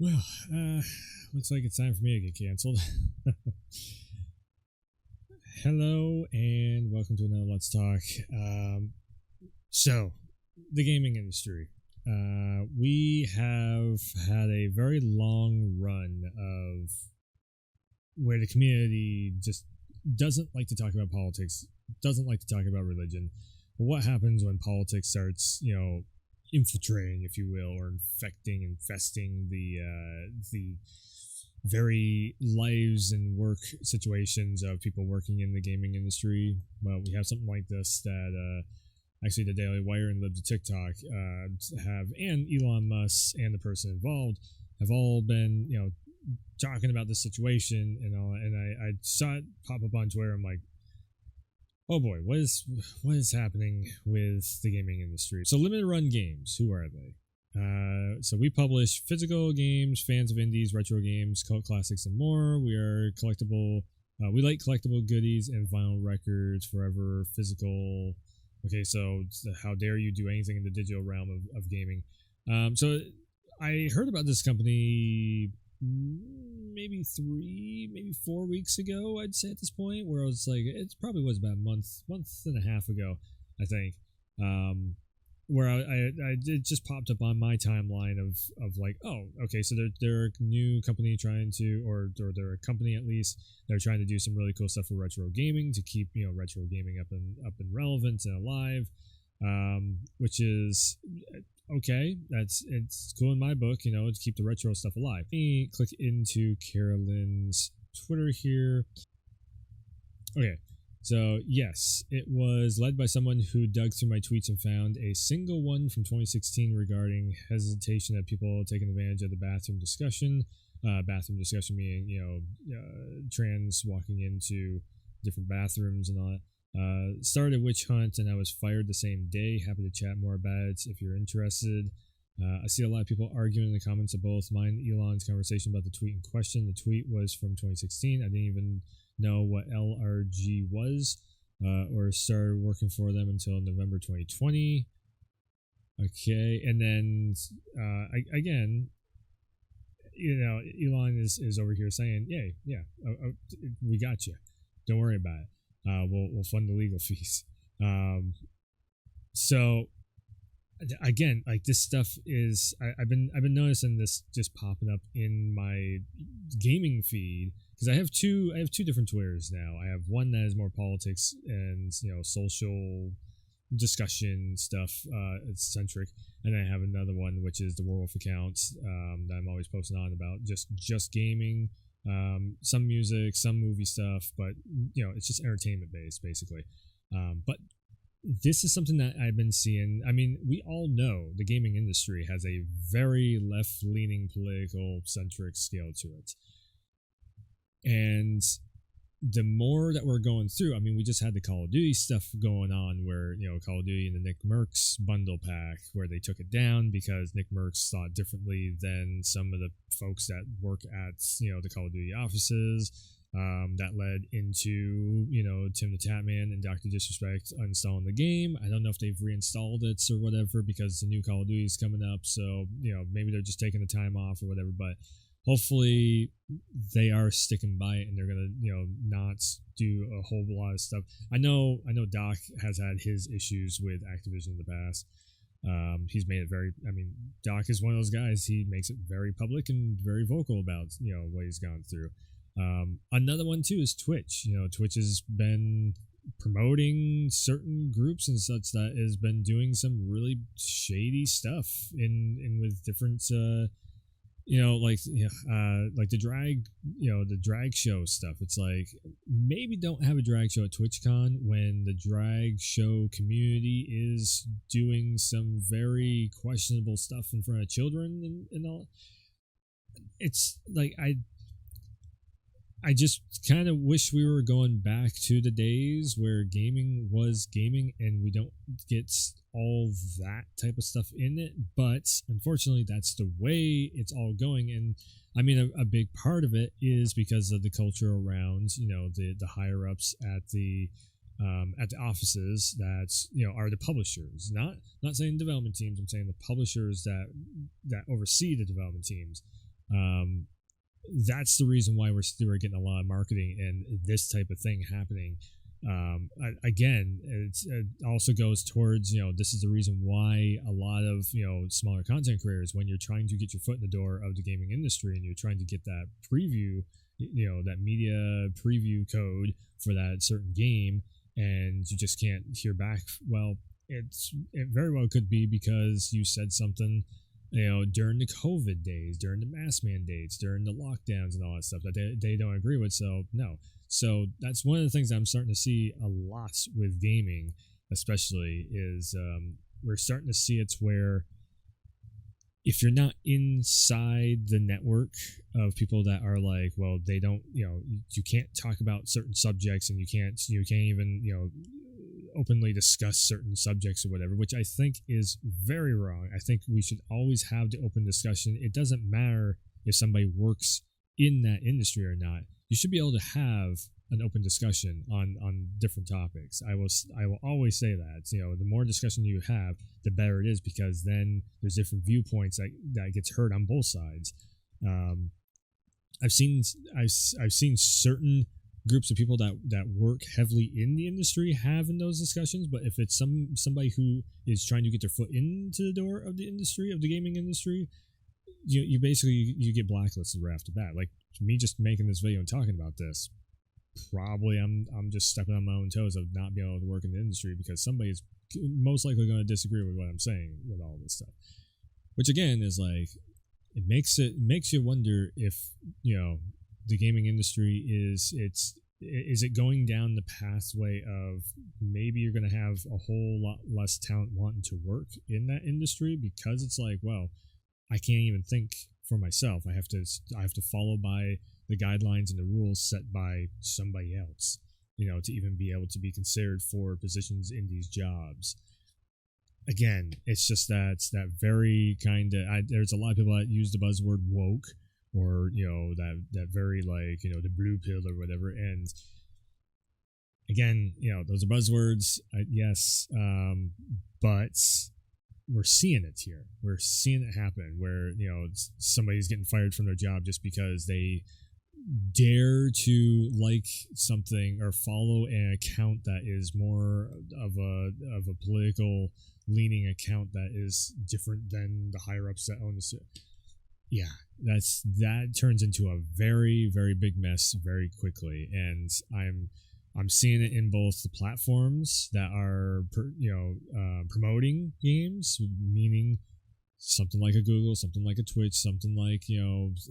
Well, looks like it's time for me to get canceled. Hello and welcome to another Let's Talk. So, the gaming industry. We have had a very long run of where the community just doesn't like to talk about politics, doesn't like to talk about religion. But what happens when politics starts, infiltrating, if you will, or infesting the very lives and work situations of people working in the gaming industry? Well, we have something like this that actually the Daily Wire and Libs of TikTok have, and Elon Musk and the person involved have all been, talking about this situation and all. And I saw it pop up on Twitter. I'm like, oh boy, what is happening with the gaming industry? So limited run games, who are they? So we publish physical games, fans of indies, retro games, cult classics, and more. We are collectible. We like collectible goodies and vinyl records, forever physical. Okay, so how dare you do anything in the digital realm of gaming? So I heard about this company maybe 4 weeks ago, I'd say at this point, where I was like, it probably was about a month and a half ago, I think, where I it just popped up on my timeline of like, oh, okay, so they're a new company trying to, or they're a company at least, they're trying to do some really cool stuff for retro gaming to keep retro gaming up and relevant and alive, which is okay. It's cool in my book, to keep the retro stuff alive. Let me click into Carolyn's Twitter here. Okay, so yes, it was led by someone who dug through my tweets and found a single one from 2016 regarding hesitation of people taking advantage of the bathroom discussion. Bathroom discussion meaning trans walking into different bathrooms and all that. Started a witch hunt and I was fired the same day. Happy to chat more about it if you're interested. I see a lot of people arguing in the comments of both mine and Elon's conversation about the tweet in question. The tweet was from 2016. I didn't even know what LRG was or started working for them until November 2020. Okay, and then again, Elon is over here saying, yeah, we got you. Don't worry about it. We'll fund the legal fees. So again, like, this stuff is I've been noticing this just popping up in my gaming feed because I have two different Twitters now. I have one that is more politics and social discussion stuff, it's centric, and I have another one which is the Werewolf account that I'm always posting on about just gaming. Some music, some movie stuff, but it's just entertainment based basically. But this is something that I've been seeing. I mean, we all know the gaming industry has a very left leaning political centric scale to it, and the more that we're going through, I mean, we just had the Call of Duty stuff going on where, Call of Duty and the Nick Merckx bundle pack, where they took it down because Nick Merckx thought differently than some of the folks that work at, the Call of Duty offices. That led into, Tim the Tatman and Dr. Disrespect uninstalling the game. I don't know if they've reinstalled it or whatever because the new Call of Duty is coming up. So, maybe they're just taking the time off or whatever, but hopefully they are sticking by it and they're gonna not do a whole lot of stuff. I know Doc has had his issues with Activision in the past. He's made it very, Doc is one of those guys, he makes it very public and very vocal about what he's gone through. Another one too is Twitch. Twitch has been promoting certain groups and such that has been doing some really shady stuff in with different like the drag show stuff. It's like, maybe don't have a drag show at TwitchCon when the drag show community is doing some very questionable stuff in front of children and all. It's like, I just kind of wish we were going back to the days where gaming was gaming and we don't get all that type of stuff in it. But unfortunately, that's the way it's all going. And I mean, a big part of it is because of the culture around, the higher ups at the offices that are the publishers. Not saying development teams. I'm saying the publishers that oversee the development teams. That's the reason why we're getting a lot of marketing and this type of thing happening. Again, it also goes towards, this is the reason why a lot of, smaller content creators, when you're trying to get your foot in the door of the gaming industry and you're trying to get that preview, that media preview code for that certain game, and you just can't hear back. Well, it very well could be because you said something, during the COVID days, during the mask mandates, during the lockdowns and all that stuff that they don't agree with. So, no. So that's one of the things I'm starting to see a lot with gaming, especially, is we're starting to see it's where if you're not inside the network of people that are like, well, they don't, you can't talk about certain subjects, and you can't even, openly discuss certain subjects or whatever, which I think is very wrong. I think we should always have the open discussion. It doesn't matter if somebody works in that industry or not. You should be able to have an open discussion on different topics. I will always say that. The more discussion you have, the better it is, because then there's different viewpoints that gets heard on both sides. I've seen certain groups of people that work heavily in the industry having those discussions, but if it's somebody who is trying to get their foot into the door of the industry, of the gaming industry, you basically you get blacklisted right off the bat. Like me just making this video and talking about this, probably I'm just stepping on my own toes of not being able to work in the industry, because somebody's most likely going to disagree with what I'm saying with all this stuff. Which again is like, it makes you wonder if the gaming industry is it going down the pathway of maybe you're going to have a whole lot less talent wanting to work in that industry, because it's like, well, I can't even think for myself. I have to follow by the guidelines and the rules set by somebody else, to even be able to be considered for positions in these jobs. Again, it's just that very kind of, there's a lot of people that use the buzzword woke, or that very, like, the blue pill or whatever, and again, those are buzzwords, yes, but we're seeing it here. We're seeing it happen where somebody's getting fired from their job just because they dare to like something or follow an account that is more of a political leaning account that is different than the higher ups that own the. Yeah, that turns into a very, very big mess very quickly, and I'm seeing it in both the platforms that are promoting games, meaning something like a Google, something like a Twitch, something like it's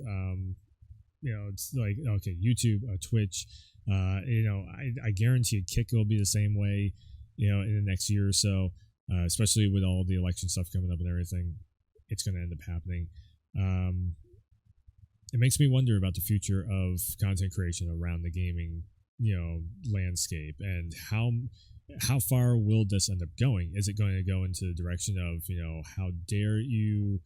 like, okay, YouTube, Twitch, I guarantee Kick will be the same way, in the next year or so, especially with all the election stuff coming up and everything. It's going to end up happening. It makes me wonder about the future of content creation around the gaming, landscape, and how far will this end up going? Is it going to go into the direction of, how dare you,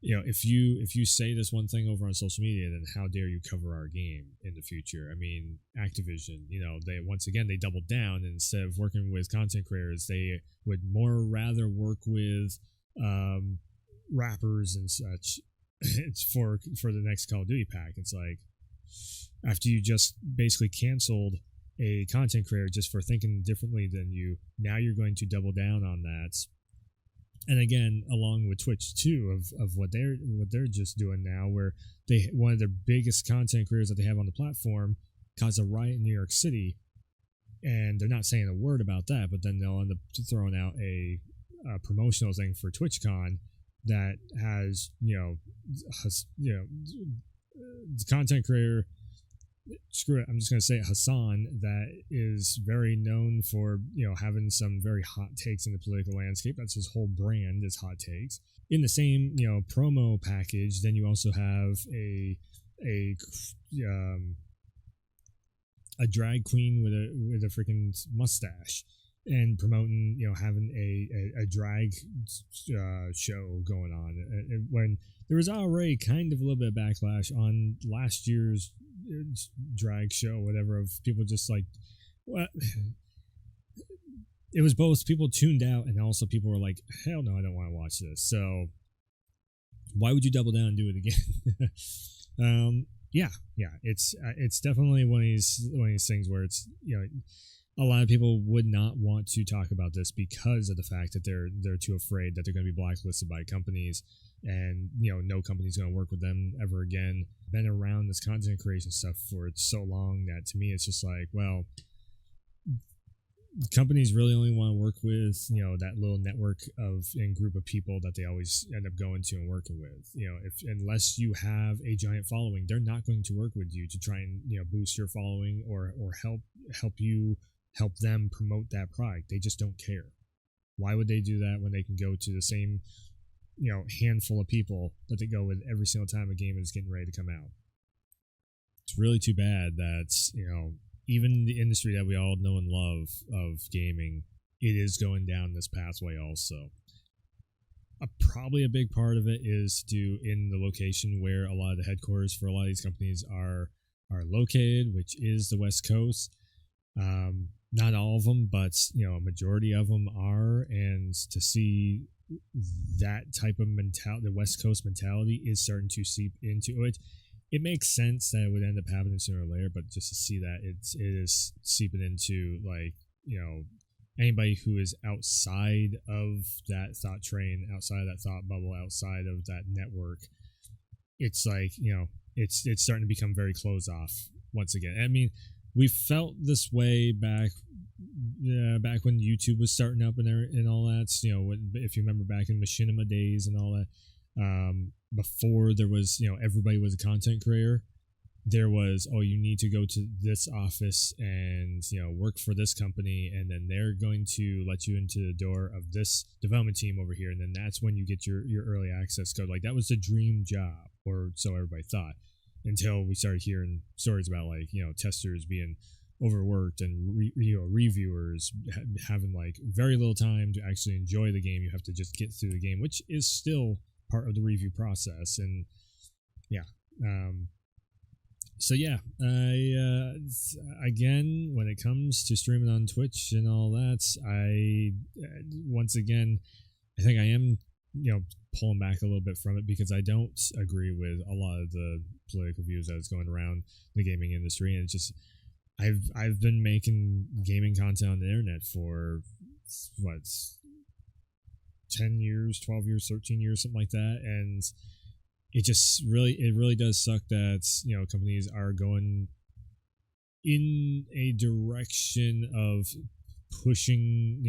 if you say this one thing over on social media, then how dare you cover our game in the future? I mean, Activision, they doubled down, and instead of working with content creators, they would more rather work with rappers and such. It's for the next Call of Duty pack. It's like, after you just basically canceled a content creator just for thinking differently than you, now you're going to double down on that. And again, along with Twitch too, of what they're just doing now, where one of their biggest content creators that they have on the platform caused a riot in New York City, and they're not saying a word about that, but then they'll end up throwing out a promotional thing for TwitchCon that has the content creator, screw it, I'm just going to say it, Hassan, that is very known for having some very hot takes in the political landscape. That's his whole brand, is hot takes. In the same promo package, then you also have a drag queen with a freaking mustache, and promoting, having a drag show going on, when there was already kind of a little bit of backlash on last year's drag show, whatever, of people just like, what? It was both people tuned out, and also people were like, hell no, I don't want to watch this. So why would you double down and do it again? Yeah, it's definitely one of these things where it's, a lot of people would not want to talk about this because of the fact that they're too afraid that they're going to be blacklisted by companies, and no company's going to work with them ever again. Been around this content creation stuff for so long that to me it's just like, well, companies really only want to work with that little network and group of people that they always end up going to and working with. Unless you have a giant following, they're not going to work with you to try and boost your following or help them promote that product. They just don't care. Why would they do that when they can go to the same handful of people that they go with every single time a game is getting ready to come out? It's really too bad that even the industry that we all know and love of gaming, it is going down this pathway also. Probably a big part of it is due in the location where a lot of the headquarters for a lot of these companies are located, which is the West Coast. Not all of them, but a majority of them are. And to see that type of mentality, the West Coast mentality, is starting to seep into it. It makes sense that it would end up happening sooner or later, but just to see that it is seeping into, like, anybody who is outside of that thought train, outside of that thought bubble, outside of that network, it's like, it's starting to become very closed off once again. I mean, we felt this way back when YouTube was starting up and all that. If you remember back in Machinima days and all that. Before there was, everybody was a content creator, there was, you need to go to this office and, work for this company, and then they're going to let you into the door of this development team over here, and then that's when you get your early access code. Like, that was the dream job, or so everybody thought, until we started hearing stories about, like, testers being overworked and reviewers having, like, very little time to actually enjoy the game. You have to just get through the game, which is still part of the review process. And again, when it comes to streaming on Twitch and all that, once again, I think I am pulling back a little bit from it, because I don't agree with a lot of the political views that is going around the gaming industry. And it's just, I've been making gaming content on the internet for 10 years, 12 years, 13 years, something like that. And it really does suck that, companies are going in a direction of pushing,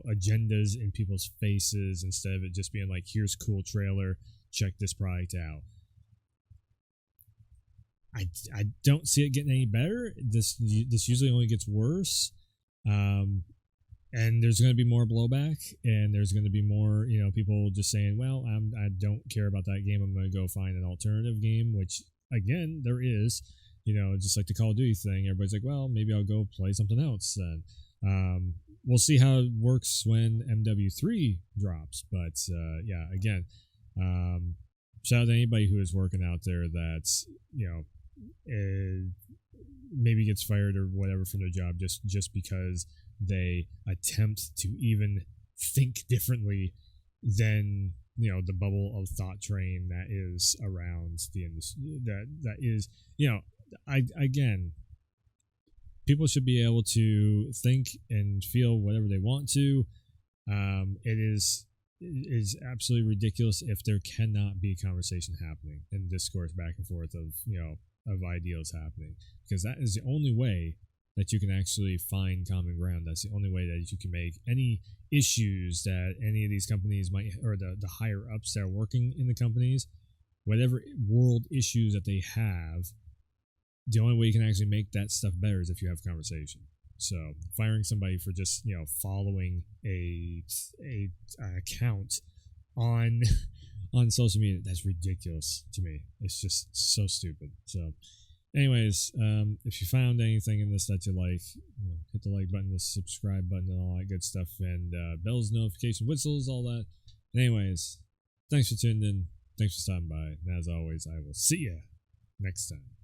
agendas in people's faces, instead of it just being like, here's a cool trailer, check this product out. I don't see it getting any better. This usually only gets worse. And there's going to be more blowback, and there's going to be more, people just saying, well, I don't care about that game, I'm going to go find an alternative game, which, again, there is, just like the Call of Duty thing. Everybody's like, well, maybe I'll go play something else then. We'll see how it works when MW3 drops. But, again, shout out to anybody who is working out there that's, maybe gets fired or whatever from their job just because they attempt to even think differently than the bubble of thought train that is around the industry. That is, again, people should be able to think and feel whatever they want to. It is absolutely ridiculous if there cannot be conversation happening and discourse back and forth of ideals happening, because that is the only way that you can actually find common ground. That's the only way that you can make any issues that any of these companies might, or the higher ups that are working in the companies, whatever world issues that they have, the only way you can actually make that stuff better is if you have a conversation. So firing somebody for just following a account on social media, that's ridiculous to me. It's just so stupid. So anyways, if you found anything in this that you like, hit the like button, the subscribe button, and all that good stuff, and bells, notification, whistles, all that. Anyways, thanks for tuning in. Thanks for stopping by. And as always, I will see you next time.